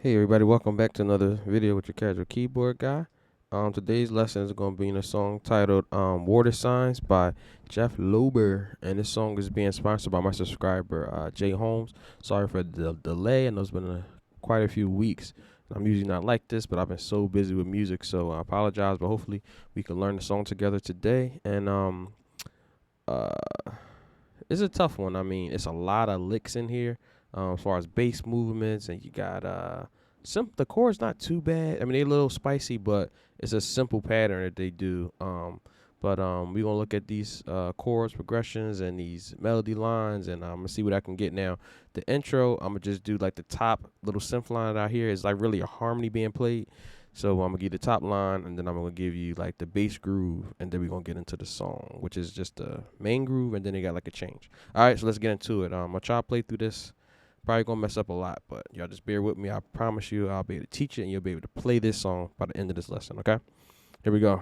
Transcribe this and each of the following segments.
Hey everybody, welcome back to another video with your casual keyboard guy. Today's lesson is going to be in a song titled Water Signs by Jeff Lorber, and this song is being sponsored by my subscriber Jay Holmes. Sorry for the delay. I know it's been quite a few weeks. I'm usually not like this, but I've been so busy with music, so I apologize, but hopefully we can learn the song together today. And uh, it's a tough one. I mean, it's a lot of licks in here as far as bass movements, and you got the chord's not too bad. I mean, they're a little spicy, but it's a simple pattern that they do. But we're gonna look at these chords progressions and these melody lines, and I'm gonna see what I can get now. The intro, I'm gonna just do like the top little synth line out here is like really a harmony being played. So I'm gonna give you the top line, and then I'm gonna give you like the bass groove, and then we're gonna get into the song, which is just the main groove, and then they got like a change. All right, so let's get into it. I'm gonna try to play through this. Probably gonna mess up a lot, but y'all just bear with me. I promise you, I'll be able to teach it, and you'll be able to play this song by the end of this lesson. Okay, here we go.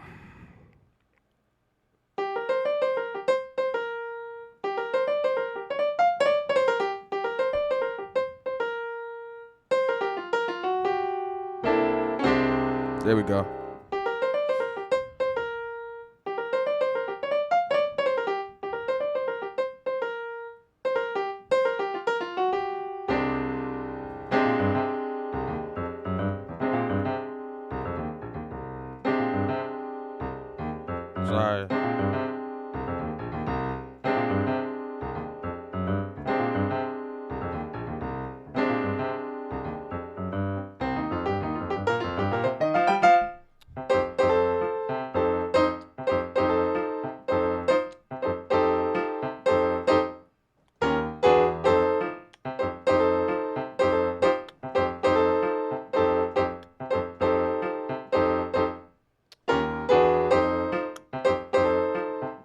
There we go. Sorry.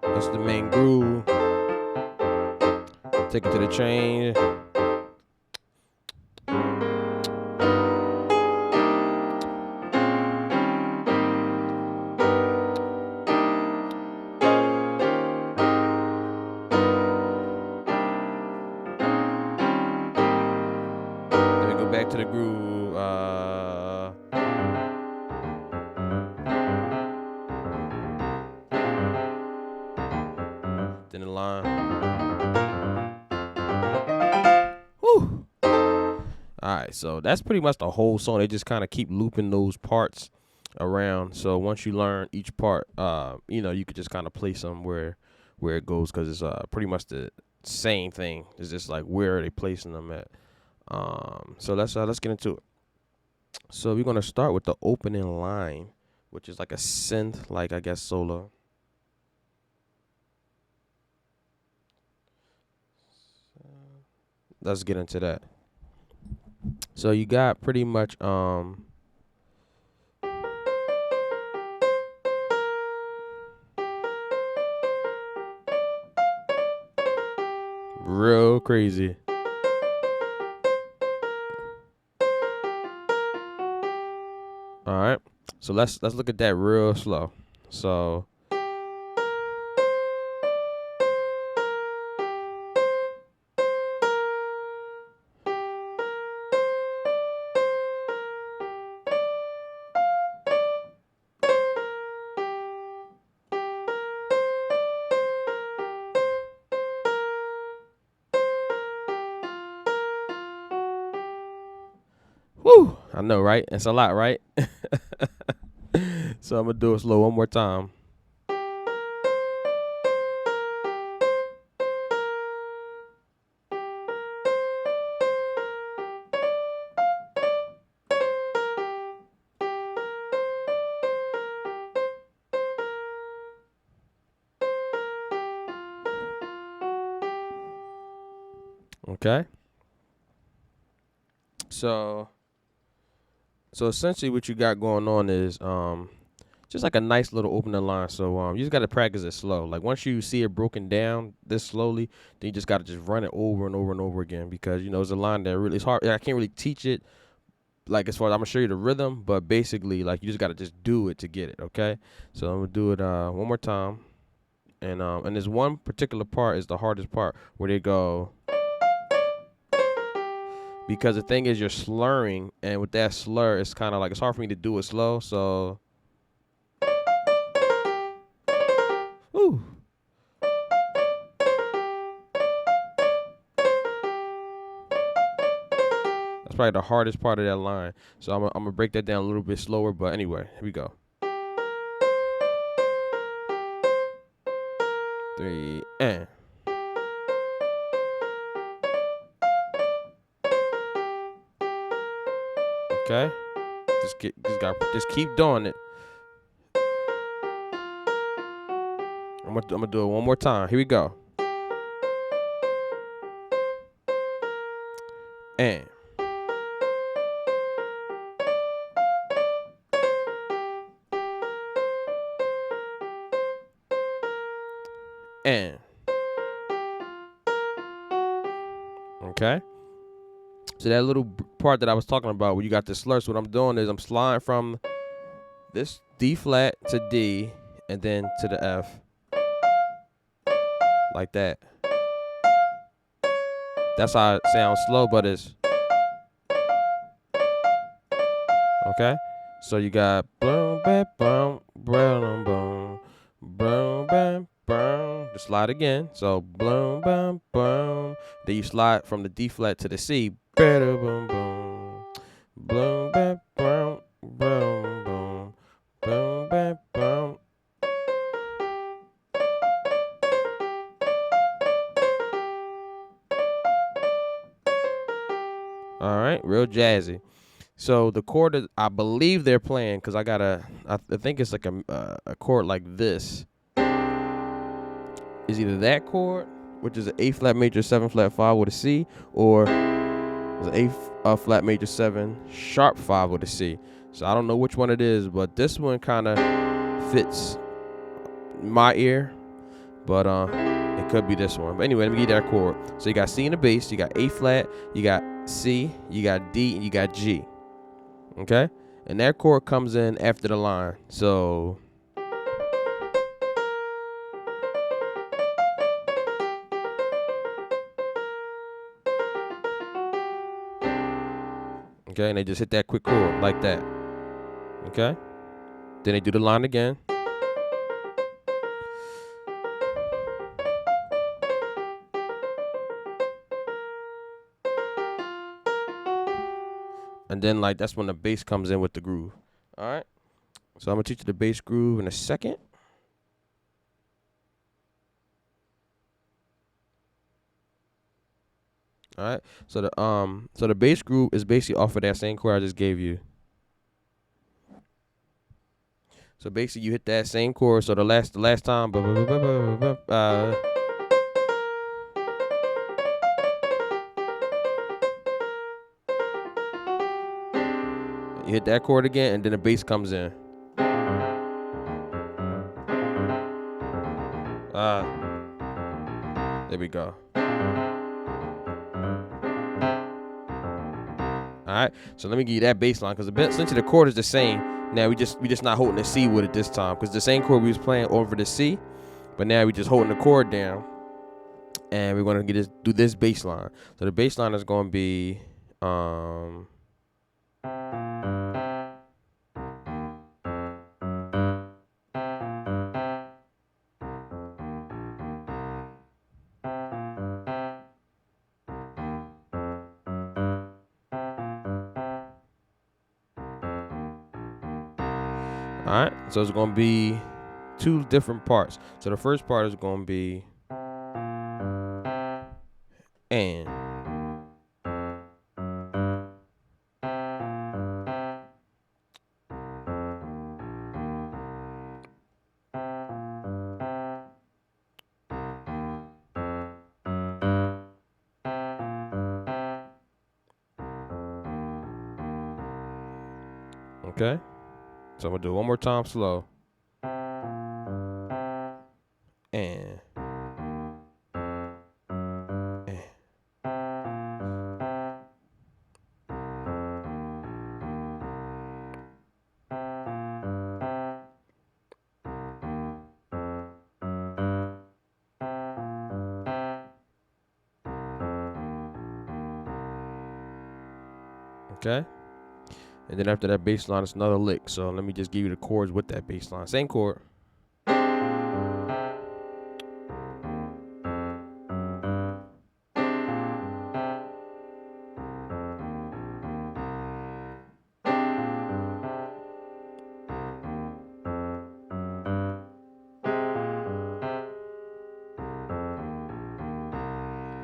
That's the main groove. Take it to the chain. Then we go back to the groove. Then the line. Whew. Alright, so that's pretty much the whole song. They just kind of keep looping those parts around. So once you learn each part, you could just kind of play somewhere where it goes, because it's pretty much the same thing. It's just like where are they placing them at. So let's get into it. So we're gonna start with the opening line, which is like a synth, like I guess solo. Let's get into that. So you got pretty much real crazy. All right. So let's look at that real slow. So whew, I know, right? It's a lot, right? So I'm gonna do it slow one more time. Okay. So essentially what you got going on is just like a nice little opening line. So you just got to practice it slow. Like once you see it broken down this slowly, then you just got to just run it over and over and over again, because it's a line that really, it's hard. I can't really teach it, like as far as I'm gonna show you the rhythm, but basically like you just got to just do it to get it. Okay, so I'm gonna do it one more time. And this one particular part is the hardest part, where they go. because the thing is you're slurring, and with that slur, it's kind of like it's hard for me to do it slow. So, whew. That's probably the hardest part of that line. So I'm gonna break that down a little bit slower. But anyway, here we go. 3 and. Okay, just keep doing it. I'm gonna do it one more time. Here we go. And. And. Okay. So that little part that I was talking about where you got the slur, so what I'm doing is I'm sliding from this D flat to D and then to the F. Like that. That's how it sounds slow, but it's okay. So you got boom bam boom boom boom boom bam boom. Just slide again. So boom bam boom. Then you slide from the D flat to the C. Boom boom boom bam boom boom boom boom bam boom. All right, real jazzy. So the chord that I believe they're playing, because I think it's like a chord like this, is either that chord, which is an A flat major 7 flat 5 with a C, or it's an A flat major 7 sharp 5 with a C. So I don't know which one it is, but this one kind of fits my ear, but it could be this one. But anyway, let me give you that chord. So you got C in the bass, you got A flat, you got C, you got D, and you got G. Okay? And that chord comes in after the line. So okay, and they just hit that quick chord like that. Okay? Then they do the line again. And then like that's when the bass comes in with the groove. Alright? So I'm gonna teach you the bass groove in a second. Alright? So the bass groove is basically off of that same chord I just gave you. So basically you hit that same chord. So the last time you hit that chord again, and then the bass comes in. There we go. All right, so let me give you that bass line, because essentially the chord is the same. Now we just not holding the C with it this time, because the same chord we was playing over the C, but now we just holding the chord down, and we're gonna do this bass line. So the bass line is gonna be all right. So it's gonna be two different parts. So the first part is gonna be and. Okay, so I'm gonna do it one more time slow. And. Okay. And then after that bass line, it's another lick. So let me just give you the chords with that bass line. Same chord.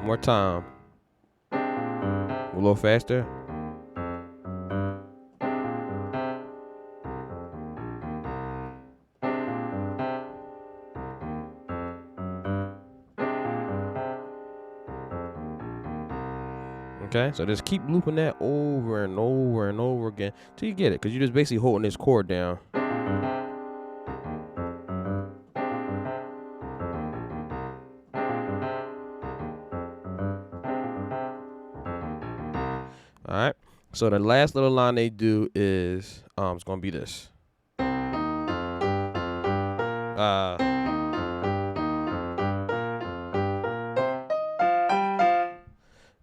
More time. A little faster. Okay, so just keep looping that over and over and over again till you get it, because you're just basically holding this chord down. All right. So the last little line they do is it's gonna be this.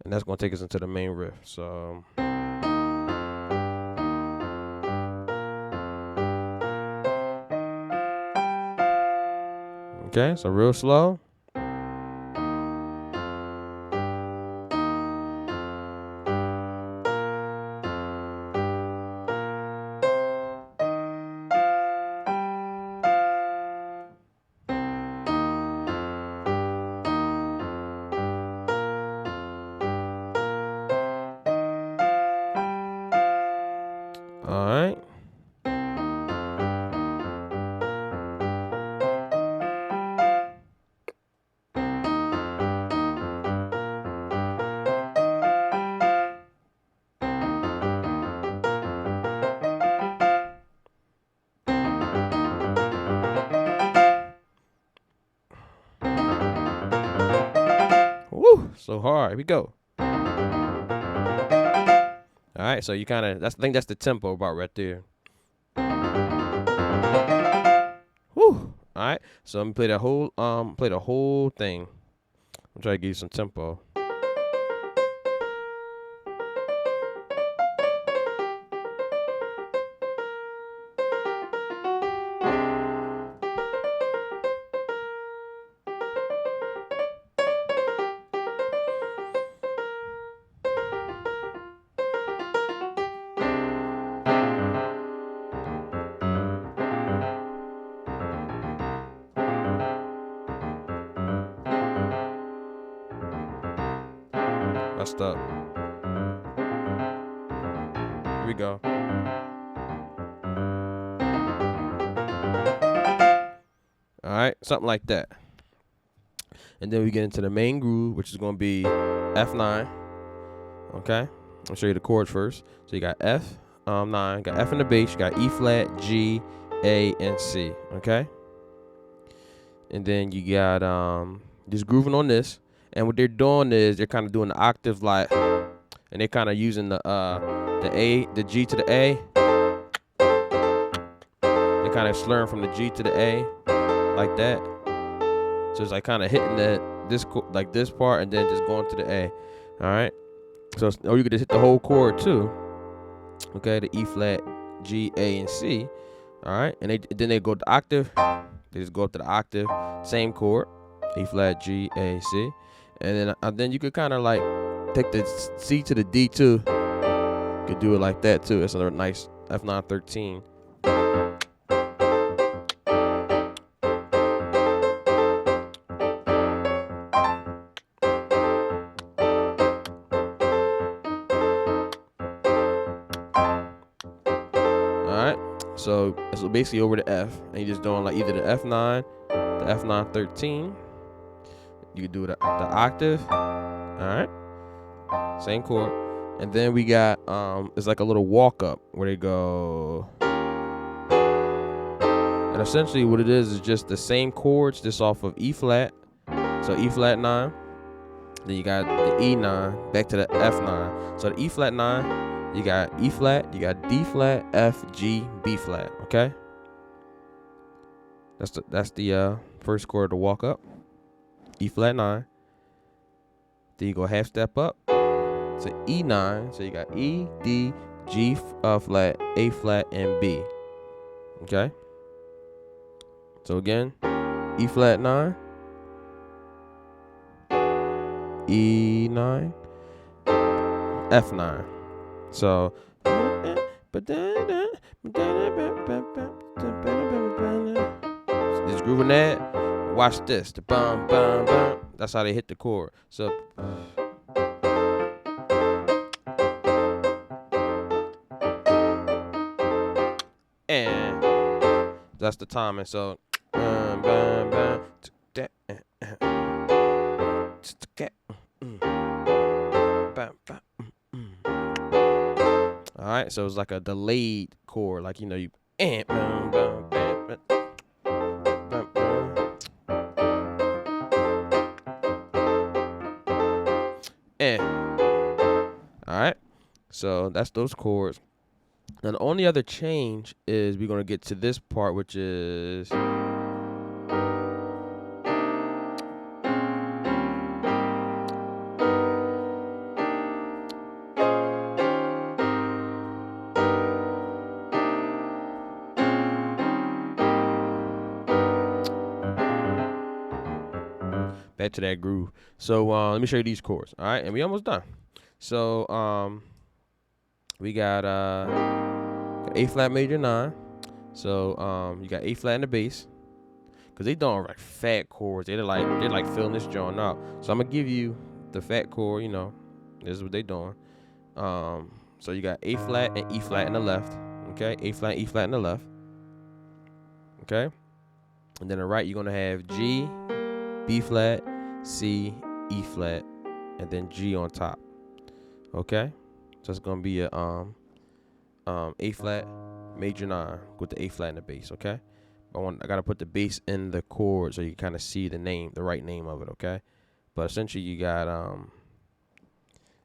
And that's gonna take us into the main riff. So okay, so real slow. All right. Woo, so hard. Here we go. All right, so you kind of, I think that's the tempo about right there. Woo. All right, so I'm gonna play the whole thing. I'm trying to give you some tempo. Messed up. Here we go. All right, something like that. And then we get into the main groove, which is going to be F9. Okay, I'll show you the chords first. So you got F9, you got F in the bass, you got E flat, G, A, and C. Okay, and then you got just grooving on this. And what they're doing is they're kind of doing the octave like, and they're kind of using the A, the G to the A. They're kind of slurring from the G to the A, like that. So it's like kind of hitting this part and then just going to the A. All right. So or you could just hit the whole chord too. Okay, the E flat, G, A, and C. All right, and then they go to octave. They just go up to the octave, same chord, E flat, G, A, C. And then you could kind of like take the C to the D too. You could do it like that too. It's another nice F9 13. Alright, so it's basically over the F, and you're just doing like either the F9, the F9 13. You can do the octave. Alright, same chord. And then we got it's like a little walk up where they go, and essentially what it is just the same chords just off of E flat. So E flat 9, then you got the E9 back to the F9. So the E flat 9, you got E flat, you got D flat, F, G, B flat. Okay, that's the first chord to walk up. E flat 9. Then you go half step up, to E9. So you got E, D, G flat, A flat, and B. Okay. So again, E flat 9, E9, F9. So just grooving that. Watch this. The bum bum bum. That's how they hit the chord. So and that's the timing. So all right, so it's like a delayed chord, like you and all right, so that's those chords. Now the only other change is we're gonna get to this part, which is back to that groove. So let me show you these chords. All right, and we almost done. So we got A flat major 9. So you got A flat in the bass, cause they doing like fat chords. They're like filling this joint out. So I'm gonna give you the fat chord. This is what they doing. So you got A flat and E flat in the left. Okay, A flat, E flat in the left. Okay, and then the right you're gonna have G, B flat, C, E flat, and then G on top. Okay, so it's gonna be a A flat major 9 with the A flat in the bass. Okay, I gotta put the bass in the chord so you can kind of see the right name of it. Okay, but essentially you got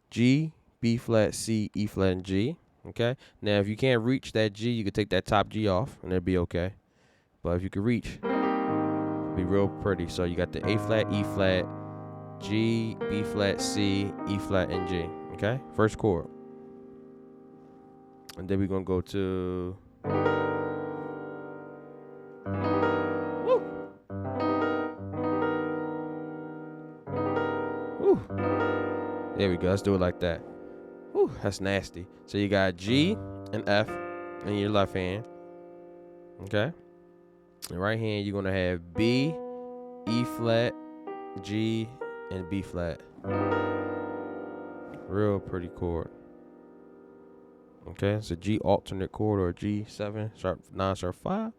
G, B flat, C, E flat, and G. Okay, now if you can't reach that G, you can take that top G off and it'll be okay. But if you can reach, it'll be real pretty. So you got the A flat, E flat, G, B flat, C, E flat, and G. Okay, first chord. And then we're gonna go to woo. Woo. There we go. Let's do it like that. Woo, that's nasty. So you got G and F in your left hand. Okay. In right hand, you're gonna have B, E flat, G, and B flat. Real pretty chord. Okay, it's a G alternate chord or a G7 sharp 9 sharp 5.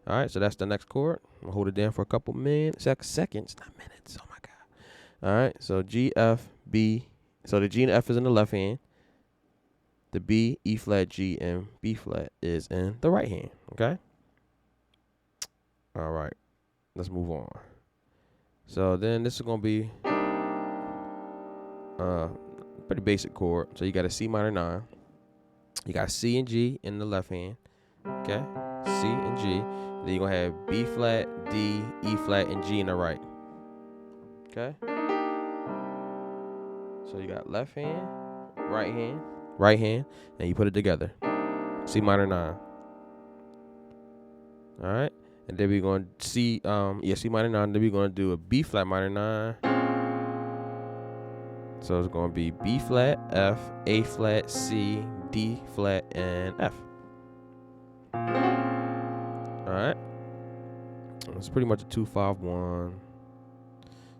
All right, so that's the next chord. I'm gonna hold it down for a couple seconds, not minutes. Oh my god. All right, so G, F, B. So the G and F is in the left hand. The B, E flat, G, and B flat is in the right hand. Okay. All right, let's move on. So then this is gonna be pretty basic chord. So you got a C minor 9. You got C and G in the left hand. Okay, C and G. Then you're gonna have B flat, D, E flat, and G in the right. Okay. So you got left hand, right hand, and you put it together. C minor 9. All right, and then we're gonna C minor 9. Then we're gonna do a B flat minor 9. So it's gonna be B flat, F, A flat, C, D flat, and F. All right, it's pretty much a 2-5-1.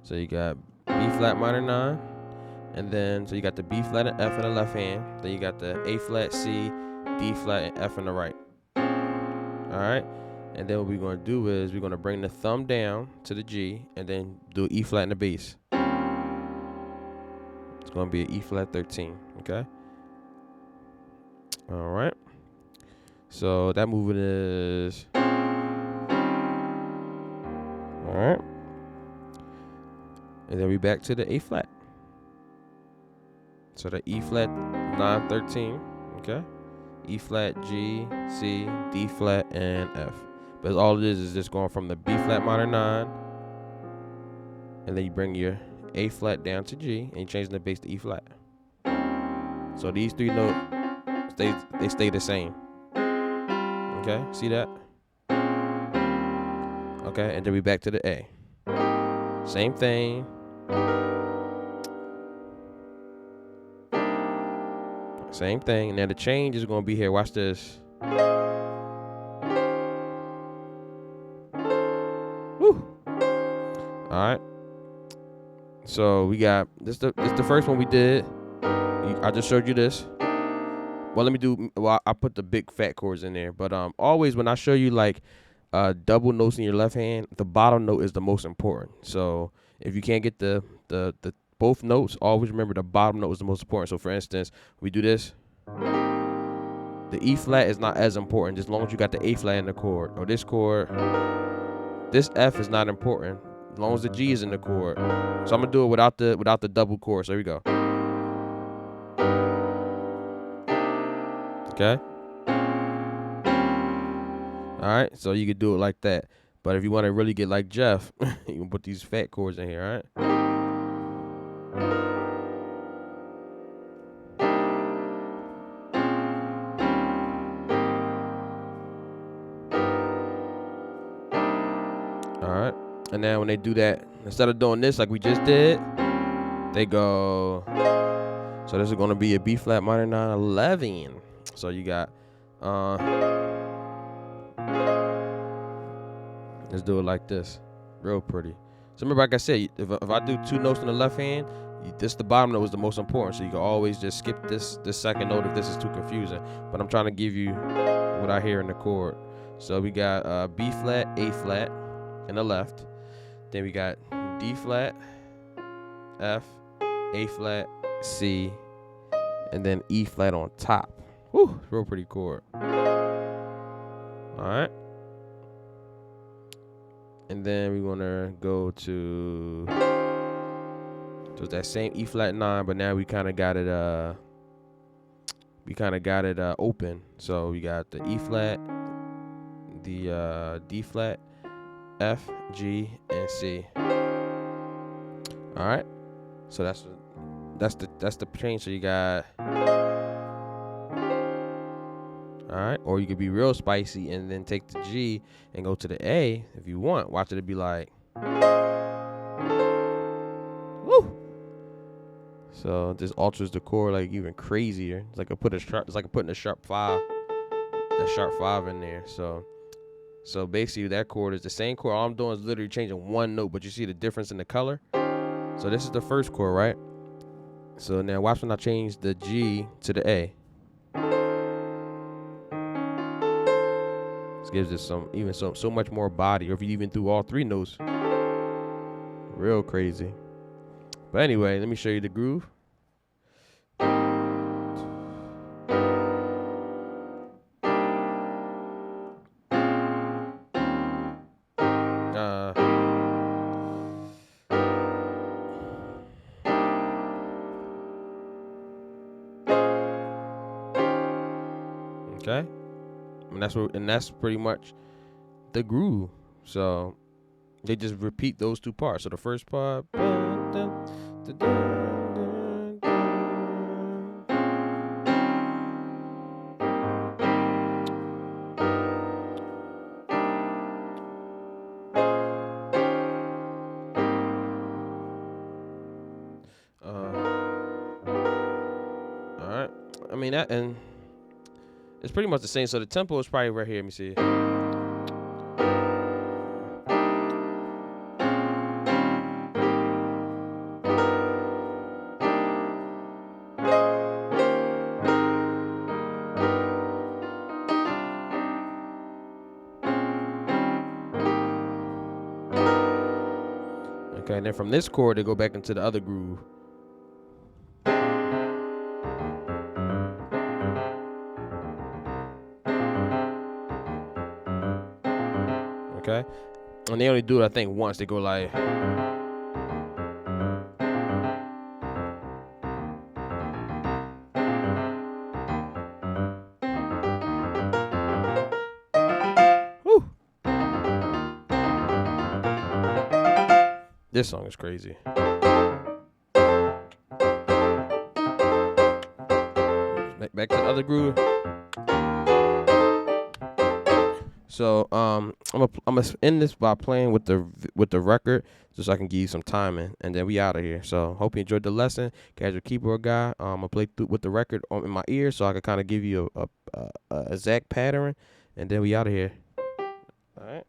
So you got B flat minor 9. And then, so you got the B flat and F in the left hand. Then you got the A flat, C, D flat, and F in the right. All right. And then what we're going to do is we're going to bring the thumb down to the G and then do E flat in the bass. It's going to be an E flat 13. Okay. All right. So that movement is. All right. And then we back to the A flat. So the E flat 9 13, okay? E flat, G, C, D flat, and F. But all it is just going from the B flat minor 9, and then you bring your A flat down to G, and you change the bass to E flat. So these 3 notes, they stay the same. Okay, see that? Okay, and then we back to the A. Same thing. Same thing. Now the change is gonna be here. Watch this. Woo. All right. So we got this. The first one we did. I just showed you this. Well, let me do. Well, I put the big fat chords in there. But always when I show you like double notes in your left hand, the bottom note is the most important. So if you can't get the both notes, always remember the bottom note is the most important. So for instance, we do this. The E flat is not as important, just as long as you got the A flat in the chord. Or this chord, this F is not important, as long as the G is in the chord. So I'm gonna do it without the double chord. So here we go. Okay. All right. So you could do it like that. But if you want to really get like Jeff, you can put these fat chords in here. All right. Alright, and now when they do that, instead of doing this like we just did, they go, so this is going to be a B flat minor 9 11. So you got, let's do it like this, real pretty. So remember, like I said, if I do 2 notes in the left hand, this the bottom note is the most important, so you can always just skip this second note if this is too confusing. But I'm trying to give you what I hear in the chord. So we got B flat, A flat in the left. Then we got D flat, F, A flat, C, and then E flat on top. Whew, real pretty chord. All right. And then we're gonna go to that same E flat 9, but now we kind of got it open. So we got the E flat, the D flat, F, G, and C. All right. So that's the change. So you got, all right, or you could be real spicy and then take the G and go to the A if you want. Watch it be like, woo. So this alters the chord like even crazier. It's like putting a sharp 5 in there. So basically that chord is the same chord. All I'm doing is literally changing 1 note, but you see the difference in the color. So this is the first chord, right? So now watch when I change the G to the A. This gives it so much more body. Or if you even do all 3 notes, real crazy. But anyway, let me show you the groove. Okay, and that's pretty much the groove. So they just repeat those 2 parts. So the first part, all right. I mean that, and it's pretty much the same. So the tempo is probably right here. Let me see. Okay, and then from this chord, they go back into the other groove. Okay, and they only do it, I think, once. They go like, whew. This song is crazy. back to the other groove. So I'm gonna end this by playing with the record, just so I can give you some timing, and then we out of here. So hope you enjoyed the lesson. Casual keyboard guy. I'm gonna play through with the record in my ear, so I can kind of give you a exact pattern, and then we out of here. All right.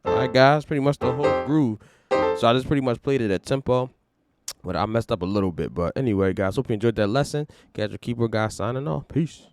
Alright, guys, pretty much the whole groove. So I just pretty much played it at tempo, but I messed up a little bit. But anyway, guys, hope you enjoyed that lesson. Casual keyboard guy signing off. Peace.